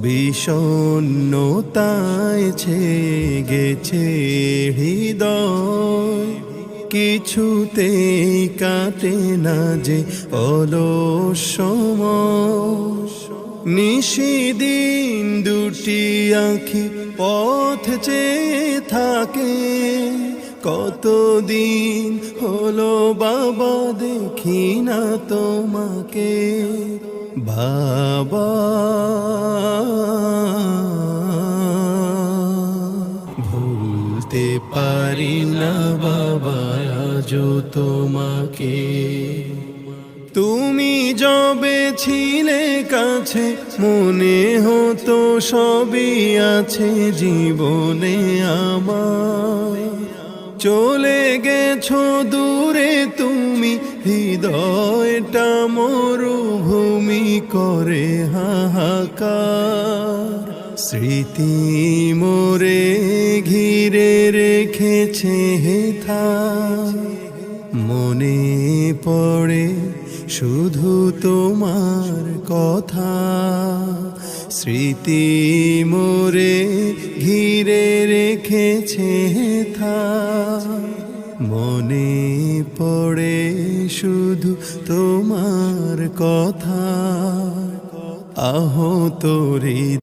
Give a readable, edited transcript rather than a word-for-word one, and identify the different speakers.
Speaker 1: বিষণ্ণতায় গেছে হৃদয়, কিছুতেই কাটে না যে অলস সময়। নিশিদিন দুটি আঁখি পথ চেয়ে থাকে, কতদিন হলো বাবা দেখি না তোমাকে। বাবা ভুলতে পারি না বাবা আজও তোমাকে। তুমি যবে ছিলে কাছে মনে হতো সবই আছে জীবনে আমার। চলে গেছো দূরে তুমি, হৃদয়টা মরুভূমি করে হাহাকার। স্মৃতি মোরে ঘিরে রেখেছে হেথা, মনে পড়ে শুধু তোমার কথা। স্মৃতি মোরে ঘিরে রেখেছে থা, মনে পড়ে শুধু তোমার কথা। আহত